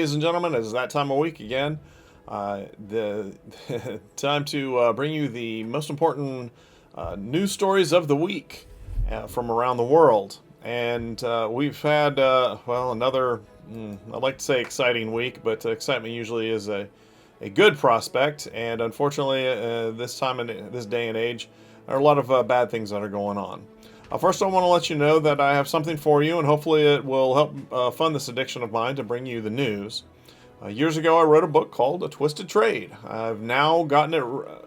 ladies and gentlemen. It is that time of week again. The time to bring you the most important news stories of the week from around the world. And we've had, another, I'd like to say exciting week, but excitement usually is a good prospect. And unfortunately, this time in this day and age, there are a lot of bad things that are going on. First, I want to let you know that I have something for you, and hopefully it will help fund this addiction of mine to bring you the news. Years ago, I wrote a book called A Twisted Trade. I've now gotten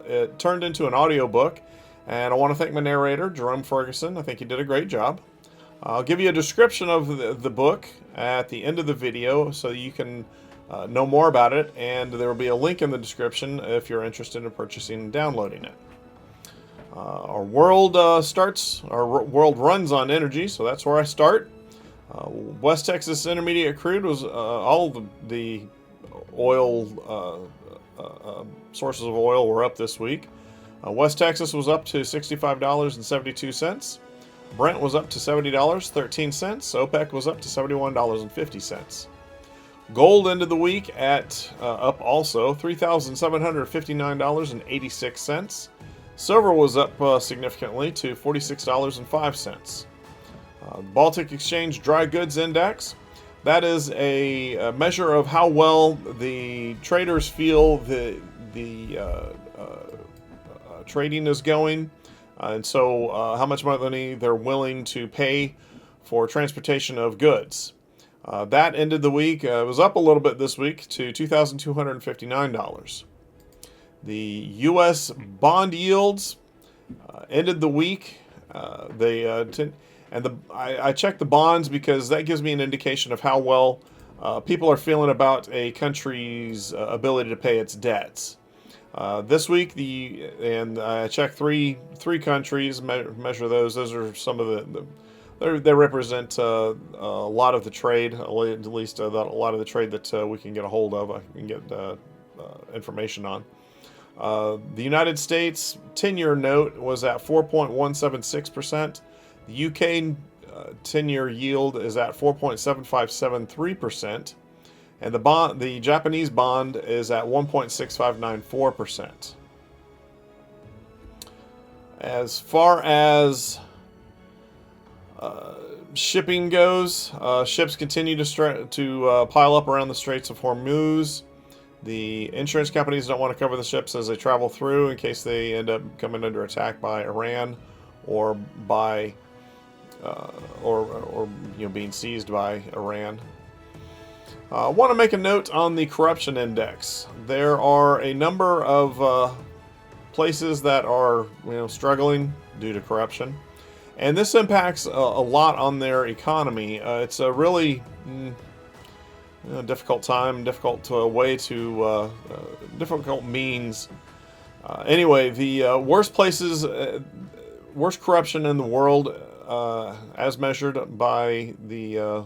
it turned into an audiobook, and I want to thank my narrator, Jerome Ferguson. I think he did a great job. I'll give you a description of the book at the end of the video so you can know more about it, and there will be a link in the description if you're interested in purchasing and downloading it. Our world runs on energy, so that's where I start. West Texas Intermediate crude was all the oil sources of oil were up this week. West Texas was up to $65.72. Brent was up to $70.13. OPEC was up to $71.50. Gold ended the week at up also $3,759.86. Silver was up significantly to $46.05. Baltic Exchange Dry Goods Index, that is a measure of how well the traders feel the trading is going, and so how much money they're willing to pay for transportation of goods. That ended the week, it was up a little bit this week to $2,259. The U.S. bond yields ended the week. I check the bonds because that gives me an indication of how well people are feeling about a country's ability to pay its debts. This week, I checked three countries, measure those. Those are some of they represent a lot of the trade, at least a lot of the trade that we can get a hold of. I can get information on. The United States 10-year note was at 4.176%. The UK 10-year yield is at 4.7573%, and the Japanese bond is at 1.6594%. As far as shipping goes, ships continue to pile up around the Straits of Hormuz. The insurance companies don't want to cover the ships as they travel through in case they end up coming under attack by Iran or by being seized by Iran. I want to make a note on the corruption index. There are a number of places that are struggling due to corruption, and this impacts a lot on their economy. It's a really difficult time, difficult means. Anyway, the worst corruption in the world, as measured by the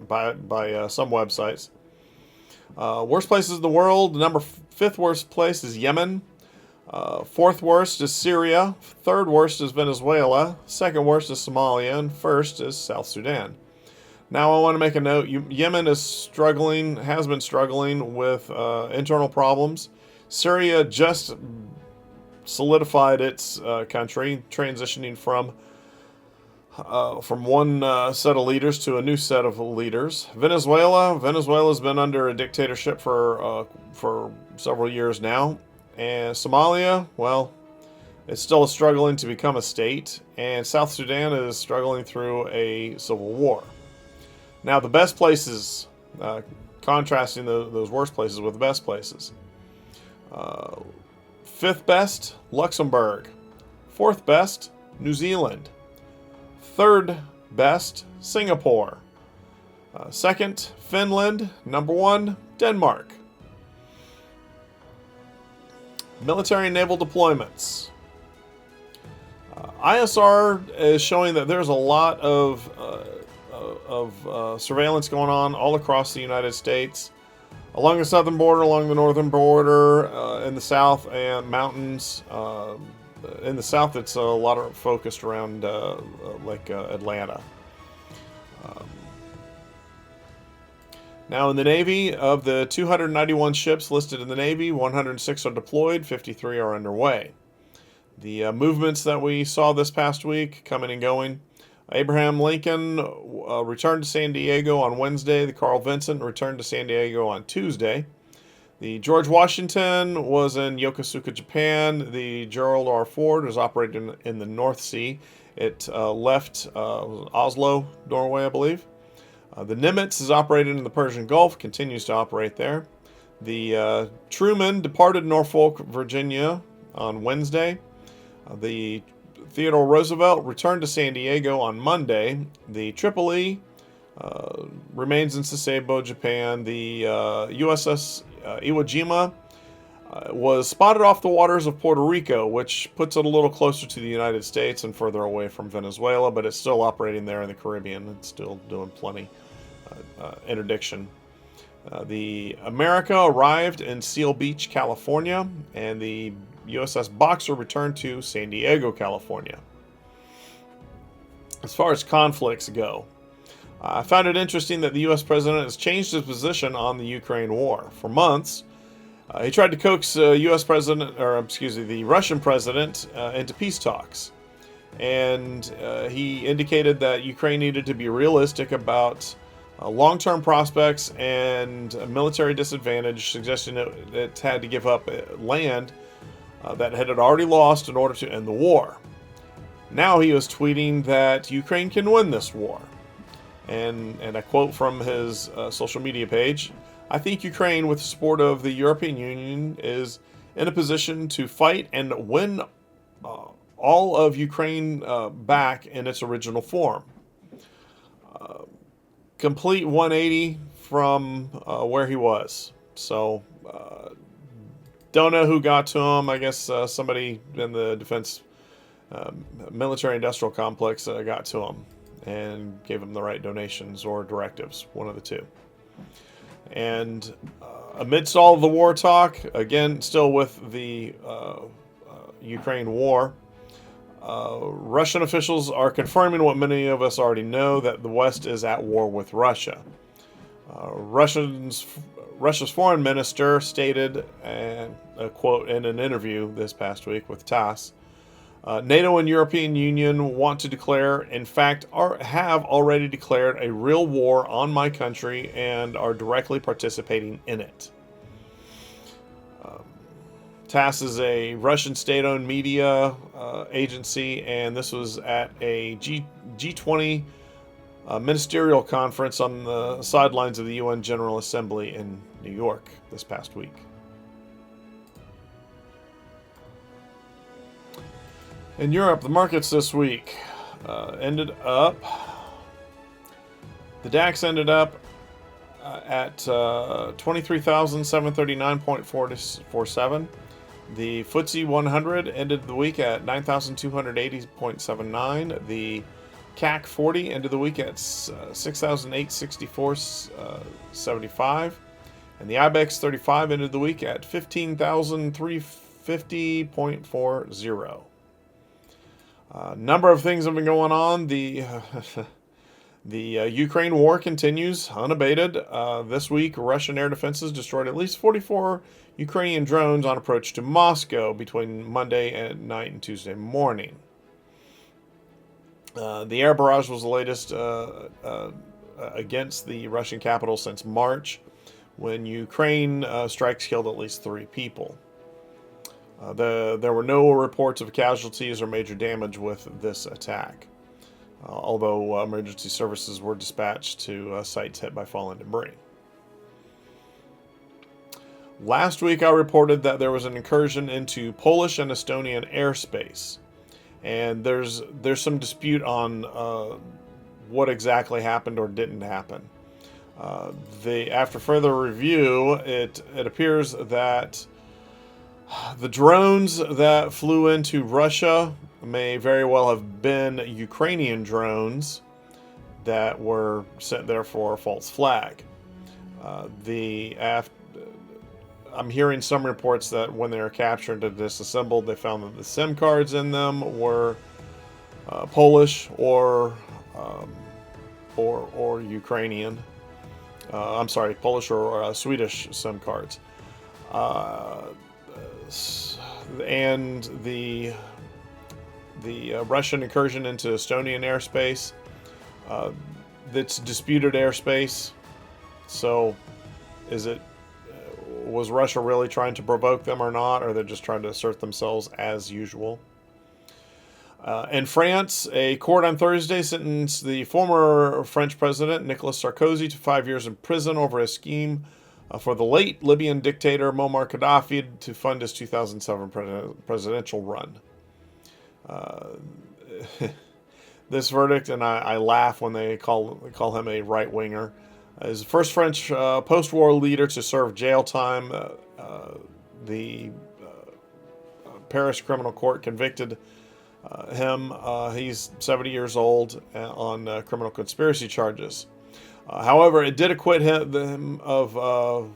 by some websites. Worst places in the world. Fifth worst place is Yemen. Fourth worst is Syria. Third worst is Venezuela. Second worst is Somalia. And first is South Sudan. Now I want to make a note. Yemen has been struggling with internal problems. Syria just solidified its country, transitioning from one set of leaders to a new set of leaders. Venezuela's been under a dictatorship for several years now. And Somalia, well, it's still struggling to become a state, and South Sudan is struggling through a civil war. Now, the best places, contrasting those worst places with the best places. Fifth best, Luxembourg. Fourth best, New Zealand. Third best, Singapore. Second, Finland. Number one, Denmark. Military and naval deployments. ISR is showing that there's a lot of surveillance going on all across the United States, along the southern border, along the northern border, in the south and mountains. In the south, it's a lot of focused around Lake Atlanta. Now in the Navy, of the 291 ships listed in the Navy, 106 are deployed, 53 are underway. The movements that we saw this past week, coming and going. Abraham Lincoln returned to San Diego on Wednesday. The Carl Vinson returned to San Diego on Tuesday. The George Washington was in Yokosuka, Japan. The Gerald R. Ford was operating in the North Sea. It left Oslo, Norway, I believe. The Nimitz is operating in the Persian Gulf, continues to operate there. The Truman departed Norfolk, Virginia on Wednesday. The Theodore Roosevelt returned to San Diego on Monday. The Tripoli remains in Sasebo, Japan. The USS Iwo Jima was spotted off the waters of Puerto Rico, which puts it a little closer to the United States and further away from Venezuela, but it's still operating there in the Caribbean. It's still doing plenty interdiction. The America arrived in Seal Beach, California, and the USS Boxer returned to San Diego, California. As far as conflicts go, I found it interesting that the U.S. president has changed his position on the Ukraine war. For months, he tried to coax the Russian president into peace talks. And he indicated that Ukraine needed to be realistic about long-term prospects and military disadvantage, suggesting that it had to give up land that it had already lost in order to end the war. Now he was tweeting that Ukraine can win this war. And I quote from his social media page, "I think Ukraine, with the support of the European Union, is in a position to fight and win all of Ukraine back in its original form." Complete 180 from where he was. So, don't know who got to him. I guess somebody in the defense military-industrial complex got to him and gave him the right donations or directives, one of the two. And amidst all of the war talk, again, still with the Ukraine war, Russian officials are confirming what many of us already know, that the West is at war with Russia. Russia's foreign minister stated, and a quote in an interview this past week with TASS, NATO and European Union want to declare, in fact, have already declared a real war on my country and are directly participating in it. TASS is a Russian state-owned media agency, and this was at a G20 ministerial conference on the sidelines of the UN General Assembly in New York this past week. In Europe, the markets this week ended up, the DAX ended up at 23,739.47. The FTSE 100 ended the week at 9,280.79. The CAC 40 ended the week at 6,864.75. And the IBEX 35 ended the week at 15,350.40. Number of things have been going on. The Ukraine war continues unabated. This week, Russian air defenses destroyed at least 44 Ukrainian drones on approach to Moscow between Monday at night and Tuesday morning. The air barrage was the latest against the Russian capital since March, when Ukraine strikes killed at least 3 people. There were no reports of casualties or major damage with this attack, although emergency services were dispatched to sites hit by fallen debris. Last week I reported that there was an incursion into Polish and Estonian airspace, and there's some dispute on what exactly happened or didn't happen. After further review, it appears that the drones that flew into Russia may very well have been Ukrainian drones that were sent there for a false flag. I'm hearing some reports that when they were captured and disassembled, they found that the SIM cards in them were Polish or or Ukrainian. I'm sorry, Polish or Swedish SIM cards. And the Russian incursion into Estonian airspace. That's disputed airspace. So, was Russia really trying to provoke them or not, or they're just trying to assert themselves as usual? In France, a court on Thursday sentenced the former French president, Nicolas Sarkozy, to 5 years in prison over a scheme for the late Libyan dictator Muammar Gaddafi to fund his 2007 presidential run. This verdict, and I laugh when they call him a right-winger, is the first French post-war leader to serve jail time. The Paris criminal court convicted him. He's 70 years old on criminal conspiracy charges. However, it did acquit him of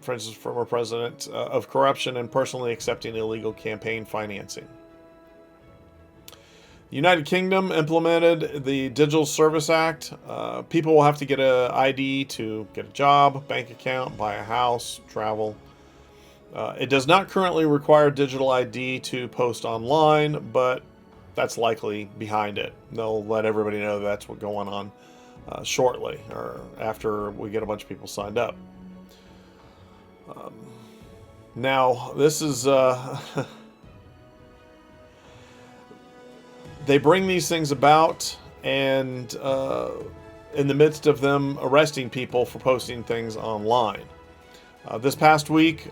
France's former president of corruption and personally accepting illegal campaign financing. The United Kingdom implemented the Digital Service Act. People will have to get an ID to get a job, bank account, buy a house, travel. It does not currently require digital ID to post online, but that's likely behind it. They'll let everybody know that's what's going on shortly, or after we get a bunch of people signed up. Now, this is... They bring these things about, and in the midst of them arresting people for posting things online. This past week,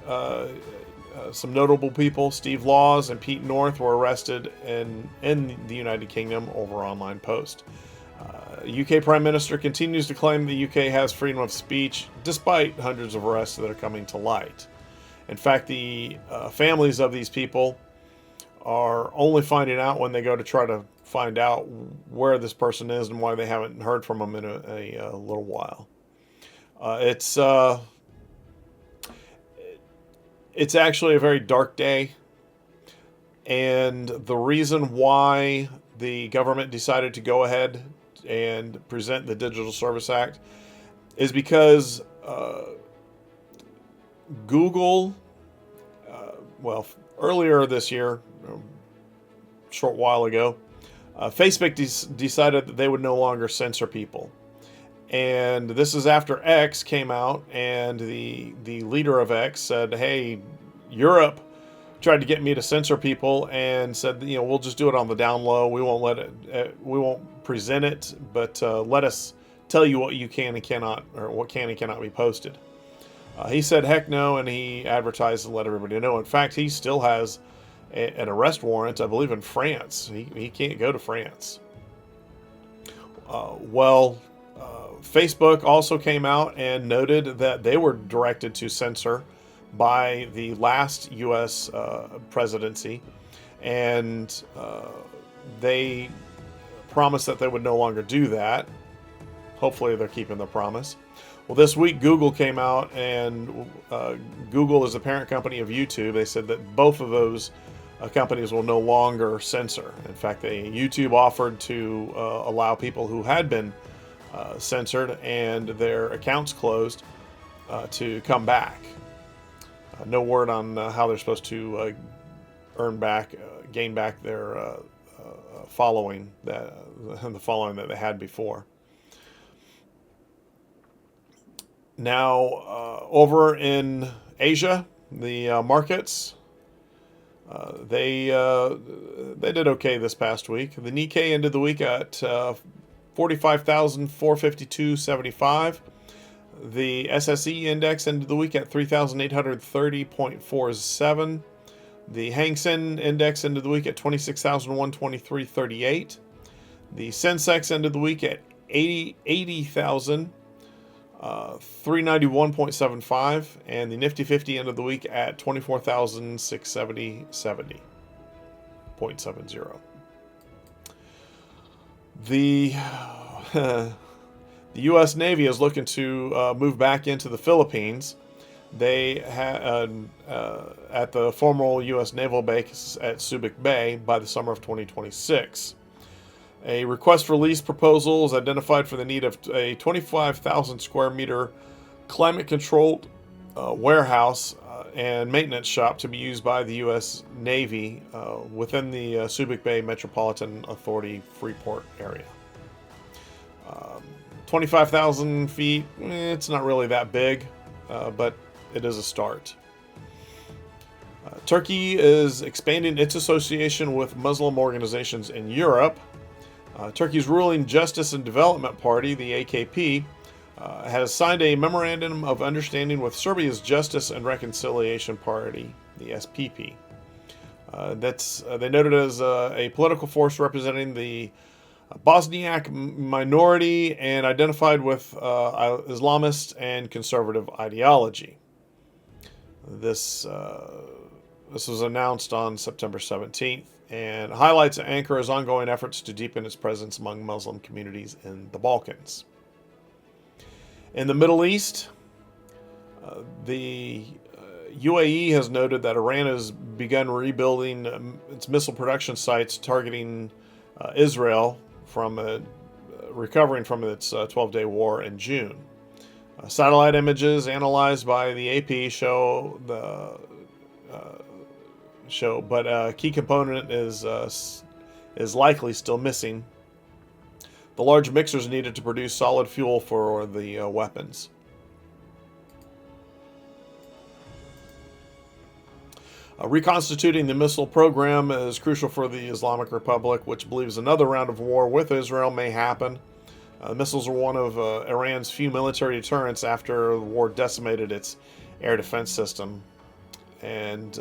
some notable people, Steve Laws and Pete North, were arrested in the United Kingdom over online posts. UK Prime Minister continues to claim the UK has freedom of speech, despite hundreds of arrests that are coming to light. In fact, the families of these people are only finding out when they go to try to find out where this person is and why they haven't heard from him in a little while. It's actually a very dark day, and the reason why the government decided to go ahead and present the Digital Service Act is because Google, earlier this year, a short while ago, Facebook decided that they would no longer censor people. And this is after X came out, and the leader of X said, hey, Europe tried to get me to censor people and said, we'll just do it on the down low. We won't present it, but let us tell you what you can and cannot, or what can and cannot be posted. He said, heck no, and he advertised and let everybody know. In fact, he still has an arrest warrant, I believe, in France. He can't go to France. Facebook also came out and noted that they were directed to censor by the last U.S. presidency, and they promised that they would no longer do that. Hopefully they're keeping their promise. Well, this week Google came out, and Google is the parent company of YouTube. They said that both of those companies will no longer censor. In fact, YouTube offered to allow people who had been censored and their accounts closed to come back. No word on how they're supposed to gain back their following, the following that they had before. Now, over in Asia, the markets, they did okay this past week. The Nikkei ended the week at 45,452.75. The SSE index ended the week at 3,830.47. The Hang Seng index ended the week at 26,123.38. The Sensex ended the week at 80,391.75, and the Nifty 50 ended the week at 24,670.70. The U.S. Navy is looking to move back into the Philippines. They had at the former U.S. naval base at Subic Bay by the summer of 2026. A request for lease proposal is identified for the need of a 25,000 square meter climate controlled warehouse and maintenance shop to be used by the U.S. Navy within the Subic Bay Metropolitan Authority Freeport area. 25,000 feet, it's not really that big, but it is a start. Turkey is expanding its association with Muslim organizations in Europe. Turkey's ruling Justice and Development Party, the AKP, has signed a memorandum of understanding with Serbia's Justice and Reconciliation Party, the SPP. They noted as a political force representing the Bosniak minority and identified with Islamist and conservative ideology. This was announced on September 17th and highlights Ankara's ongoing efforts to deepen its presence among Muslim communities in the Balkans. In the Middle East, the UAE has noted that Iran has begun rebuilding its missile production sites targeting Israel from recovering from its 12-day war in June. Satellite images analyzed by the AP show but a key component is likely still missing. The large mixers needed to produce solid fuel for the weapons. Reconstituting the missile program is crucial for the Islamic Republic, which believes another round of war with Israel may happen. Missiles are one of Iran's few military deterrents after the war decimated its air defense system, and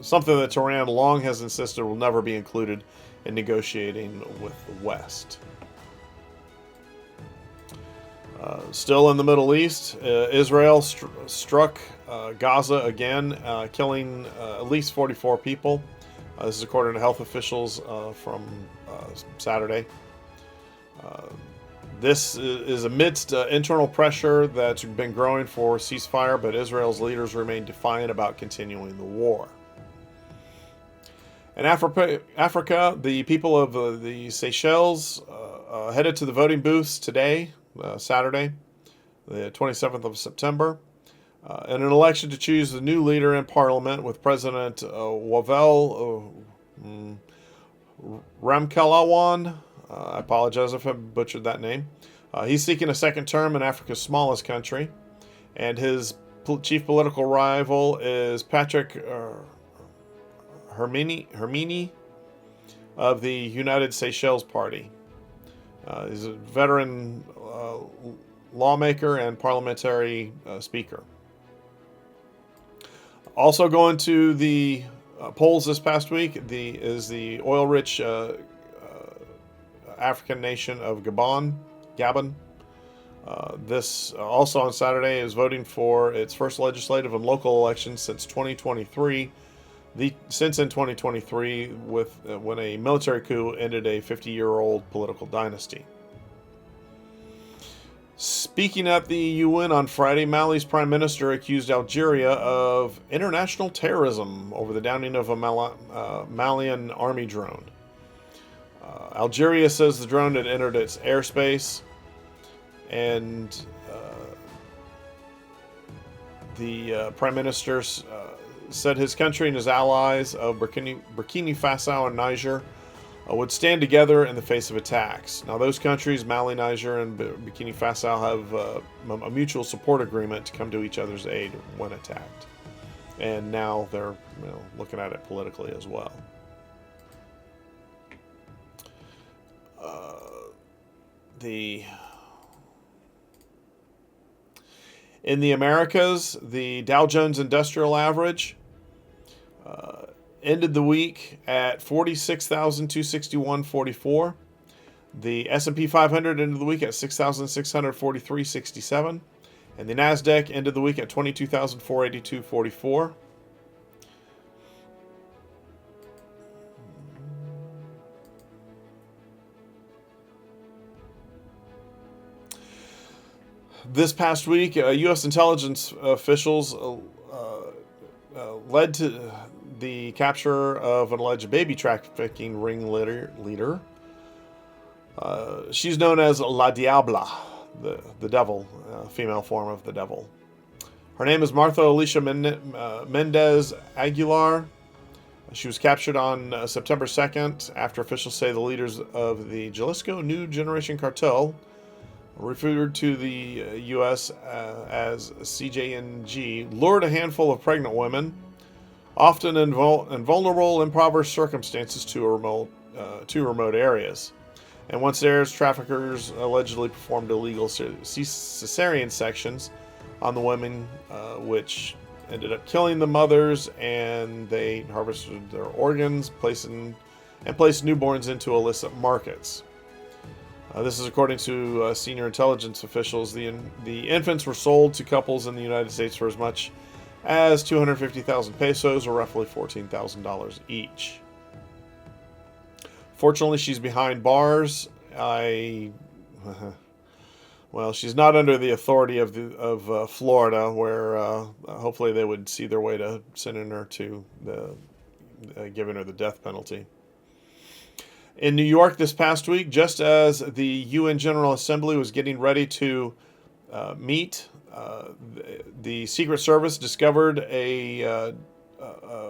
something that Tehran long has insisted will never be included in negotiating with the West. Still in the Middle East, Israel struck Gaza again, killing at least 44 people. This is according to health officials from Saturday. This is amidst internal pressure that's been growing for ceasefire, but Israel's leaders remain defiant about continuing the war. In Africa, the people of the Seychelles headed to the voting booths today, Saturday, the 27th of September, in an election to choose the new leader in parliament with President Wavel Ramkalawan. I apologize if I butchered that name. He's seeking a second term in Africa's smallest country, and his chief political rival is Patrick Hermini of the United Seychelles Party. He's a veteran lawmaker and parliamentary speaker. Also going to the polls this past week is the oil-rich African nation of Gabon. This also on Saturday is voting for its first legislative and local elections since 2023. Since in 2023, when a military coup ended a 50-year-old political dynasty. Speaking at the UN on Friday, Mali's prime minister accused Algeria of international terrorism over the downing of a Malian army drone. Algeria says the drone had entered its airspace, and the prime minister said his country and his allies of Burkina Faso and Niger would stand together in the face of attacks. Now, those countries, Mali, Niger, and Burkina Faso, have a mutual support agreement to come to each other's aid when attacked. And now they're looking at it politically as well. In the Americas, the Dow Jones Industrial Average ended the week at 46,261.44. The S&P 500 ended the week at 6,643.67. And the NASDAQ ended the week at 22,482.44. This past week, U.S. intelligence officials led to the capture of an alleged baby trafficking ringleader She's known as La Diabla, the devil, female form of the devil. Her name is Martha Alicia Mendez Aguilar. She was captured on September 2nd after officials say the leaders of the Jalisco New Generation Cartel, referred to the U.S. As CJNG, lured a handful of pregnant women, often in vulnerable, impoverished circumstances, to remote areas. And once there, traffickers allegedly performed illegal cesarean sections on the women, which ended up killing the mothers, and they harvested their organs, placed newborns into illicit markets. This is according to senior intelligence officials. The infants were sold to couples in the United States for as much as 250,000 pesos, or roughly $14,000 each. Fortunately, she's behind bars. Well, she's not under the authority of Florida, where hopefully they would see their way to sending her to giving her the death penalty. In New York this past week, just as the UN General Assembly was getting ready to meet, the Secret Service discovered a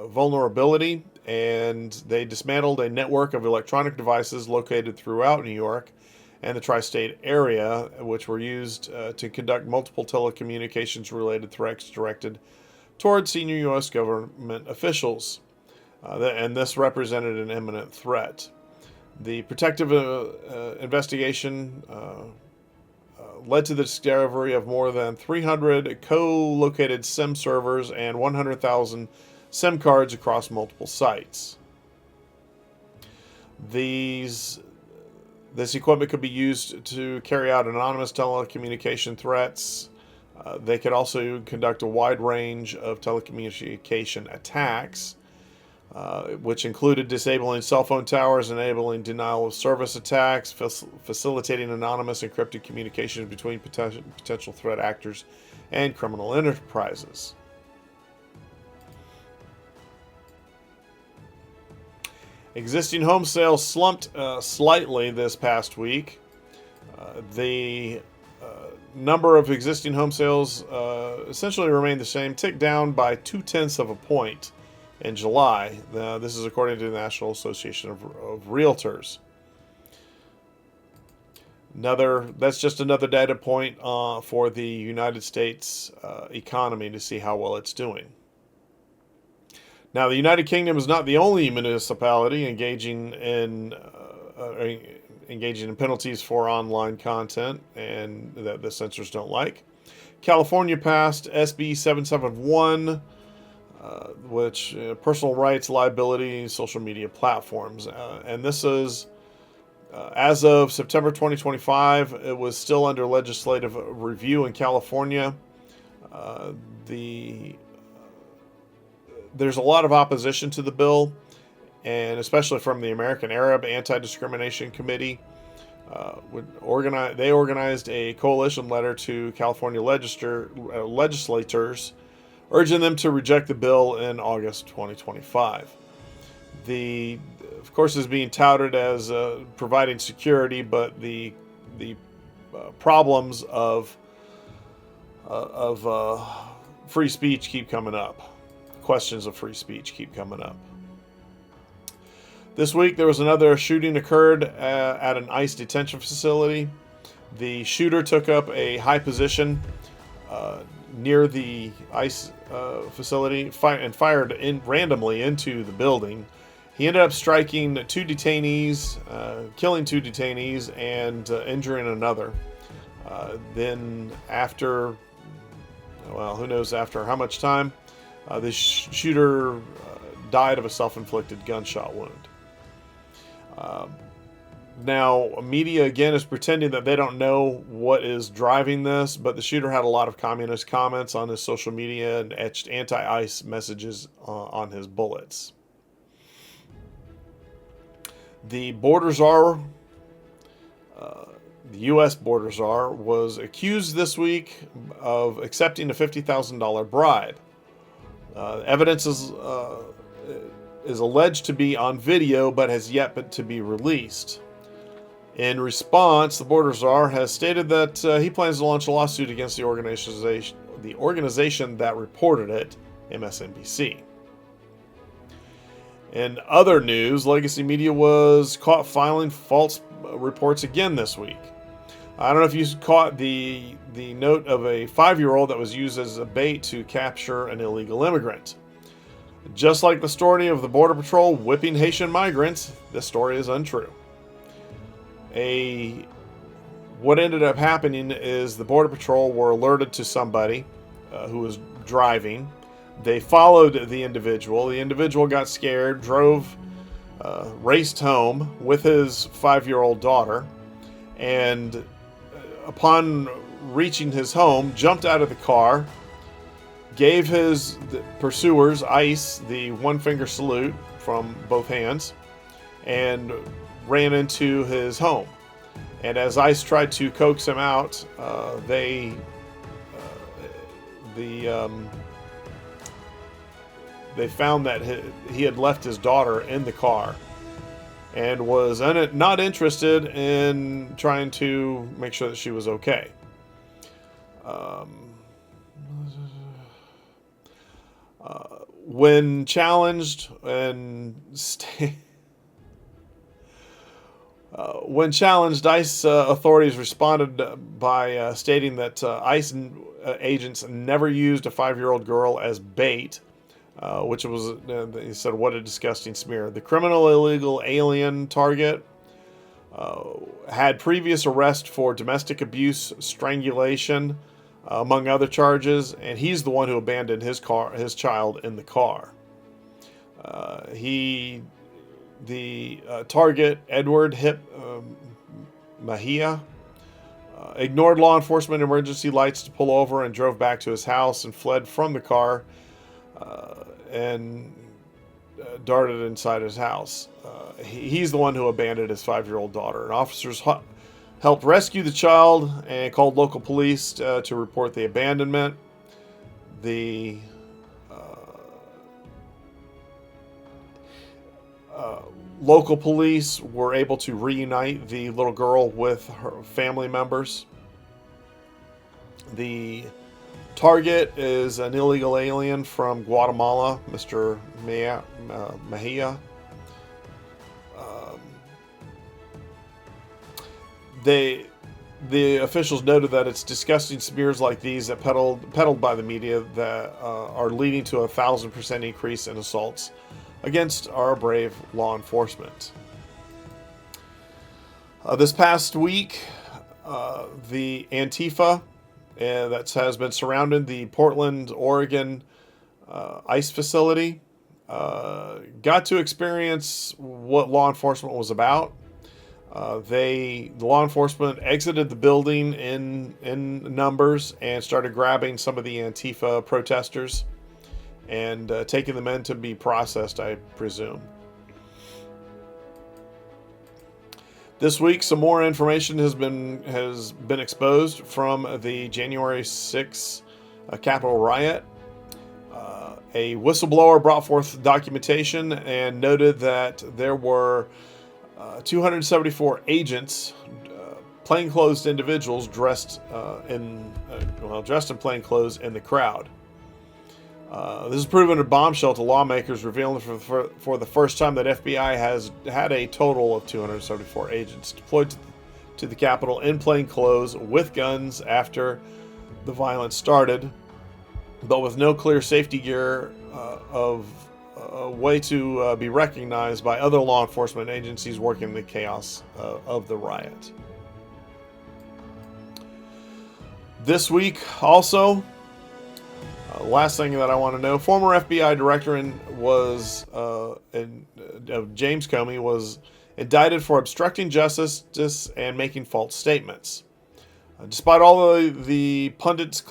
vulnerability, and they dismantled a network of electronic devices located throughout New York and the tri-state area, which were used to conduct multiple telecommunications-related threats directed toward senior U.S. government officials. And this represented an imminent threat. The protective investigation led to the discovery of more than 300 co-located SIM servers and 100,000 SIM cards across multiple sites. This equipment could be used to carry out anonymous telecommunication threats. They could also conduct a wide range of telecommunication attacks, which included disabling cell phone towers, enabling denial of service attacks, facilitating anonymous encrypted communications between potential threat actors and criminal enterprises. Existing home sales slumped slightly this past week. The number of existing home sales essentially remained the same, ticked down by 0.2 of a point in July. This is according to the National Association of Realtors. That's just another data point for the United States economy to see how well it's doing. Now, the United Kingdom is not the only municipality engaging in penalties for online content and that the censors don't like. California passed SB 771, which personal rights, liability, social media platforms. And this is, as of September 2025, it was still under legislative review in California. There's a lot of opposition to the bill, and especially from the American Arab Anti-Discrimination Committee. They organized a coalition letter to California legislators, urging them to reject the bill in August 2025. Of course, is being touted as providing security, but the problems of free speech keep coming up. Questions of free speech keep coming up. This week, there was another shooting occurred at an ICE detention facility. The shooter took up a high position near the ICE facility and fired randomly into the building. He ended up striking killing two detainees, and injuring another. Then after, who knows after how much time, the shooter died of a self-inflicted gunshot wound. Now, media again is pretending that they don't know what is driving this, but the shooter had a lot of communist comments on his social media and etched anti-ICE messages on his bullets. The border czar, the U.S. border czar, was accused this week of accepting a $50,000 bribe. Evidence is alleged to be on video, but has yet to be released. In response, the border czar has stated that he plans to launch a lawsuit against the organization that reported it, MSNBC. In other news, legacy media was caught filing false reports again this week. I don't know if you caught the note of a 5-year-old that was used as a bait to capture an illegal immigrant. Just like the story of the Border Patrol whipping Haitian migrants, this story is untrue. What ended up happening is the Border Patrol were alerted to somebody who was driving. They followed the individual. The individual got scared, raced home with his 5-year-old daughter, and upon reaching his home, jumped out of the car, gave his pursuers, ICE, the one-finger salute from both hands, and ran into his home. And as ICE tried to coax him out, they found that he had left his daughter in the car and was not interested in trying to make sure that she was okay. When challenged ICE authorities responded by stating that ICE agents never used a 5-year-old girl as bait, which was, he said, what a disgusting smear. The criminal illegal alien target had previous arrest for domestic abuse, strangulation, among other charges, and he's the one who abandoned his child in the car. The target, Edward Mahia, ignored law enforcement emergency lights to pull over and drove back to his house and fled from the car and darted inside his house. He's the one who abandoned his 5-year-old daughter. And officers helped rescue the child and called local police to report the abandonment. The local police were able to reunite the little girl with her family members. The target is an illegal alien from Guatemala, Mr. Mejia. The officials noted that it's disgusting smears like these that peddled by the media that are leading to a 1,000% increase in assaults against our brave law enforcement. This past week, the Antifa that has been surrounding the Portland, Oregon ICE facility got to experience what law enforcement was about. The law enforcement exited the building in numbers and started grabbing some of the Antifa protesters and taking them in to be processed, I presume. This week, some more information has been exposed from the January 6th Capitol riot. A whistleblower brought forth documentation and noted that there were 274 agents, plainclothes individuals dressed in plainclothes in the crowd. This has proven a bombshell to lawmakers, revealing for the first time that FBI has had a total of 274 agents deployed to the Capitol in plain clothes with guns after the violence started, but with no clear safety gear of a way to be recognized by other law enforcement agencies working the chaos of the riot. This week, also, last thing that I want to know, former FBI director James Comey was indicted for obstructing justice and making false statements. Despite all the pundits'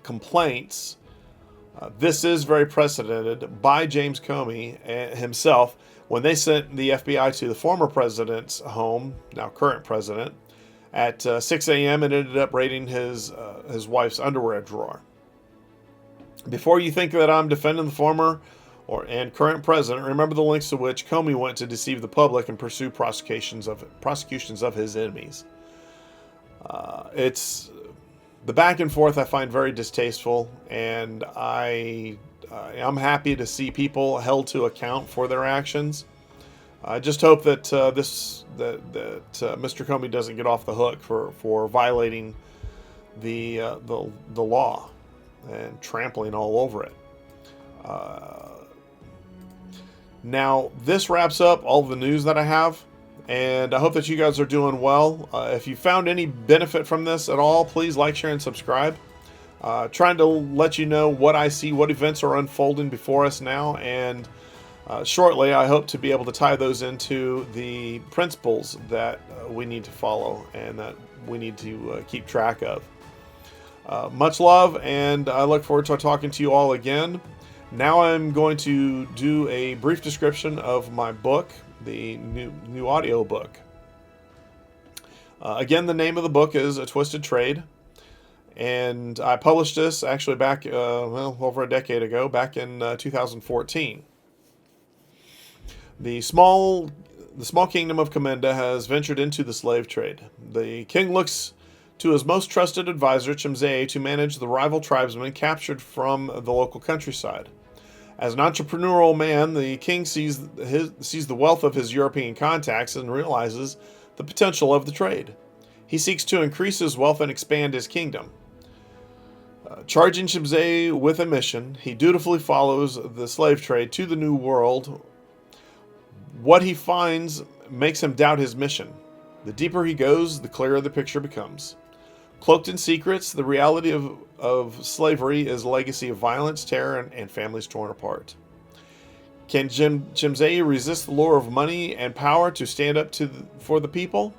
complaints, this is very precedented by James Comey himself when they sent the FBI to the former president's home, now current president, at 6 a.m. and ended up raiding his wife's underwear drawer. Before you think that I'm defending the former and current president, remember the lengths to which Comey went to deceive the public and pursue prosecutions of his enemies. It's the back and forth I find very distasteful, and I'm happy to see people held to account for their actions. I just hope that Mr. Comey doesn't get off the hook for violating the law and trampling all over it. Now, this wraps up all the news that I have, and I hope that you guys are doing well. If you found any benefit from this at all, please like, share, and subscribe. Trying to let you know what I see, what events are unfolding before us now, and shortly I hope to be able to tie those into the principles that we need to follow and that we need to keep track of. Much love, and I look forward to talking to you all again. Now I'm going to do a brief description of my book, the new audio book. Again, the name of the book is A Twisted Trade, and I published this actually back over a decade ago, back in 2014. The small kingdom of Comenda has ventured into the slave trade. The king looks to his most trusted advisor, Chimzé, to manage the rival tribesmen captured from the local countryside. As an entrepreneurial man, the king sees the wealth of his European contacts and realizes the potential of the trade. He seeks to increase his wealth and expand his kingdom. Charging Chimzé with a mission, he dutifully follows the slave trade to the New World. What he finds makes him doubt his mission. The deeper he goes, the clearer the picture becomes. Cloaked in secrets, the reality of slavery is a legacy of violence, terror, and families torn apart. Can Chimzé resist the lure of money and power to stand up for the people?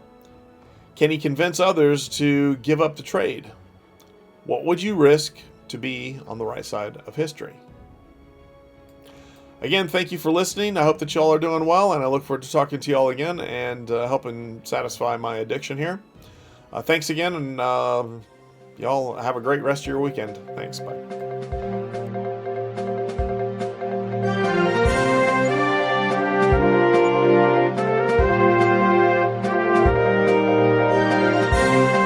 Can he convince others to give up the trade? What would you risk to be on the right side of history? Again, thank you for listening. I hope that y'all are doing well, and I look forward to talking to y'all again and helping satisfy my addiction here. Thanks again, and y'all have a great rest of your weekend. Thanks. Bye.